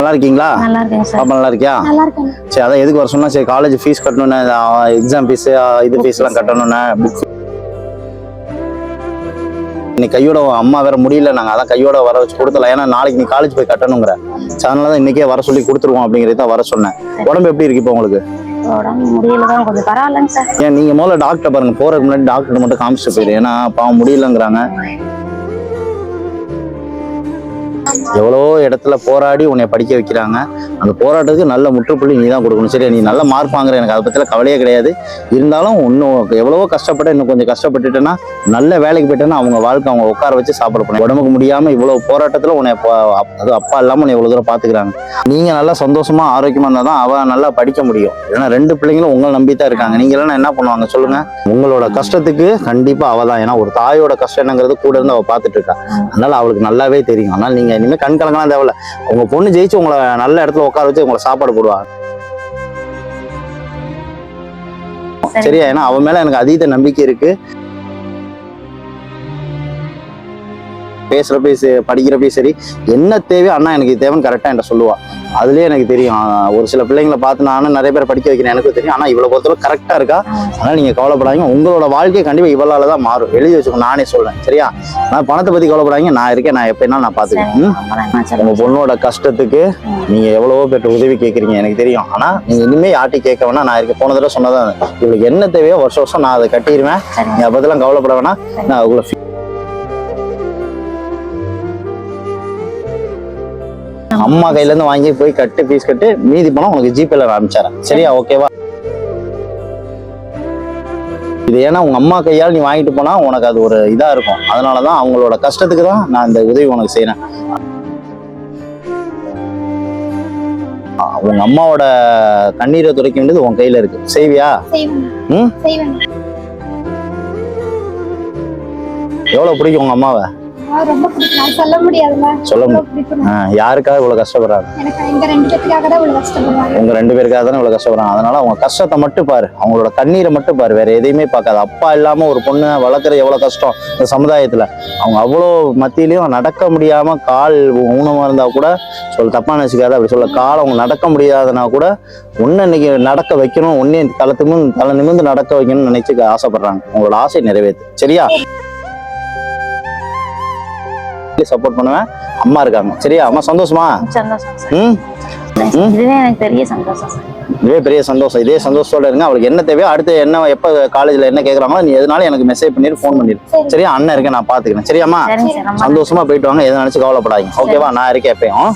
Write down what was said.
நல்லா இருக்கீங்களா? நல்லா இருக்கேன் சார். பாப்பா நல்லா இருக்கியா? நல்லா இருக்கேன். சரி, அதான் எதுக்கு வர சொன்னா, சரி காலேஜ் ஃபீஸ் கட்டணும்னு, எக்ஸாம் ஃபீஸ் இது ஃபீஸ் எல்லாம் கட்டணும்னு, புக் இன்னைக்கு கையோட அம்மா வேற முடியல, நாங்க அதான் கையோட வர வச்சு கொடுத்தலாம். ஏன்னா நாளைக்கு நீ காலேஜ் போய் கட்டணுங்கிற, அதனாலதான் இன்னைக்கே வர சொல்லி கொடுத்துருவோம் அப்படிங்கிறது தான் வர சொன்னேன். உடம்பு எப்படி இருக்கு இப்போ உங்களுக்கு? உடம்பு முடியலதான், கொஞ்சம் பரவாயில்லைங்க சார். ஏன் நீங்க முதல்ல டாக்டர் பாருங்க, போறதுக்கு முன்னாடி டாக்டர் மட்டும் காமிச்சிட்டு போயிரு. ஏன்னா பாவம் முடியலங்கிறாங்க. எவ்வளோ இடத்துல போராடி உன்னை படிக்க வைக்கிறாங்க. அந்த போராட்டத்துக்கு நல்ல முற்றுப்புள்ளி நீ தான் கொடுக்கணும். சரி, நீ நல்ல மார்க் வாங்குற, எனக்கு அதை பற்றில கவலையே கிடையாது. இருந்தாலும் இன்னும் எவ்வளவோ கஷ்டப்பட்ட, இன்னும் கொஞ்சம் கஷ்டப்பட்டுட்டேன்னா நல்ல வேலைக்கு போயிட்டேன்னா அவங்க வாழ்க்கை அவங்க உட்கார வச்சு சாப்பிட போனேன். உடம்புக்கு முடியாமல் இவ்வளோ போராட்டத்தில் உன்னை அது அப்பா இல்லாமல் உன்னை இவ்வளோ தூரம் பார்த்துக்கிறாங்க. நீங்கள் நல்லா சந்தோஷமா ஆரோக்கியமாக இருந்தால் தான் அவன் நல்லா படிக்க முடியும். ஏன்னா 2 பிள்ளைங்களும் உங்களை நம்பி தான் இருக்காங்க. நீங்கள் எல்லாம் என்ன பண்ணுவாங்க சொல்லுங்க? உங்களோட கஷ்டத்துக்கு கண்டிப்பாக அவள் தான். ஏன்னா ஒரு தாயோட கஷ்டம் என்னங்கிறது கூட இருந்து அவள் பார்த்துட்டு இருக்கா. அதனால அவளுக்கு நல்லாவே தெரியும். அதனால நீங்கள் இனிமேல் கண் கலங்கலாம் தேவையில்ல. உங்க பொண்ணு ஜெயிச்சு உங்களை நல்ல இடத்துல உட்கார வச்சு உங்களை சாப்பாடு போடுவாங்க. சரியா? ஏன்னா அவன் மேல எனக்கு அதீத நம்பிக்கை இருக்கு. பேசுறப்ப படிக்கிறப்ப சரி, என்ன தேவையோ அண்ணா எனக்கு தேவைன்னு கரெக்டா என்கிட்ட சொல்லுவா. அதுலயே எனக்கு தெரியும். ஒரு சில பிள்ளைங்களை பார்த்து நானும் நிறைய பேர் படிக்க வைக்கிறேன், எனக்கு தெரியும். ஆனா இவ்வளவு பொறுத்தவரை கரெக்டா இருக்கா. அதனால நீங்க கவலைப்படாதீங்க. உங்களோட வாழ்க்கையை கண்டிப்பா இவளாலதான் மாறும். எழுதி வச்சுக்கோ, நானே சொல்றேன். சரியா? நான் பணத்தை பத்தி கவலைப்படாதீங்க, நான் இருக்கேன். நான் எப்படின்னா நான் பாத்துக்கிறேன். உங்க பொண்ணோட கஷ்டத்துக்கு நீங்க எவ்வளவோ பேர் உதவி கேட்கறீங்க, எனக்கு தெரியும். ஆனா நீங்க இனிமே யார்ட்டையும் கேட்க வேணா, நான் இருக்க. போன தடவை சொன்னதான், இவளுக்கு என்ன தேவையோ வருஷம் வருஷம் நான் அதை கட்டிடுவேன். நீங்க அதை பத்திலாம் கவலைப்பட வேணா. நான் உங்களை அம்மா கையில இருந்து வாங்கி போய் கட்டு, ஃபீஸ் கட்டு, மீதி பணம் உனக்கு ஜிபேல அனுப்பிச்சாரேன். சரியா? ஓகேவா? இது ஏன்னா உங்க அம்மா கையால் நீ வாங்கிட்டு போனா உனக்கு அது ஒரு இதா இருக்கும். அதனாலதான் அவங்களோட கஷ்டத்துக்கு தான் நான் இந்த உதவி உனக்கு செய்யறேன். உங்க அம்மாவோட கண்ணீரை துடைக்க வேண்டியது உன் கையில இருக்கு. செய்வியா? எவ்வளவு பிடிக்கும் உங்க அம்மாவை? ரொம்ப பிடிக்கும். சொல்ல முடியாதுல்ல. சொல்ல முடியும். யாருக்காக இவ்வளவு கஷ்டப்படுறாங்க? எங்க 2 பேருக்காக தான் இவ்வளவு கஷ்டப்படுறாங்க. உங்க 2 பேருக்காக தானே இவ்வளவு கஷ்டப்படுறாங்க. அதனால அவங்க கஷ்டத்தை மட்டும் பாரு, அவங்களோட கண்ணீரை மட்டும் பாரு, வேற எதையுமே பார்க்காது. அப்பா இல்லாம ஒரு பொண்ணு வளர்க்குறது எவ்வளவு கஷ்டம் இந்த சமுதாயத்துல. அவங்க அவ்வளோ மத்தியிலையும் நடக்க முடியாம கால் ஊனமா இருந்தா கூட தப்பா நினைச்சுக்காத. அப்படி சொல்ல, கால் அவங்க நடக்க முடியாதுன்னா கூட ஒன்னு இன்னைக்கு நடக்க வைக்கணும், ஒன்னே தலை நிமிர்ந்து நடக்க வைக்கணும்னு நினைச்சு ஆசைப்படுறாங்க. உங்களோட ஆசை நிறைவேற்று. சரியா? சப்போர்ட் பண்ணுவேன். அம்மா இருக்காங்க. சரியா? அம்மா சந்தோஷமா? இதுவே எனக்கு பெரிய சந்தோஷம். இதுவே பெரிய சந்தோஷம். இதே சந்தோஷத்தோட இருங்க. அவளுக்கு என்ன தேவையோ, அடுத்து என்ன, எப்ப காலேஜ்ல என்ன கேட்கறாங்களோ நீ எதுனாலும் எனக்கு மெசேஜ் பண்ணிட்டு ஃபோன் பண்ணிடு. சரியா? அண்ணன் இருக்கேன், நான் பாத்துக்கிறேன். சரியாம்மா? சந்தோஷமா போயிட்டு வாங்க. எதை நினைச்சு கவலைப்படாதீங்க. ஓகேவா? நான் இருக்கேன் எப்பயும்.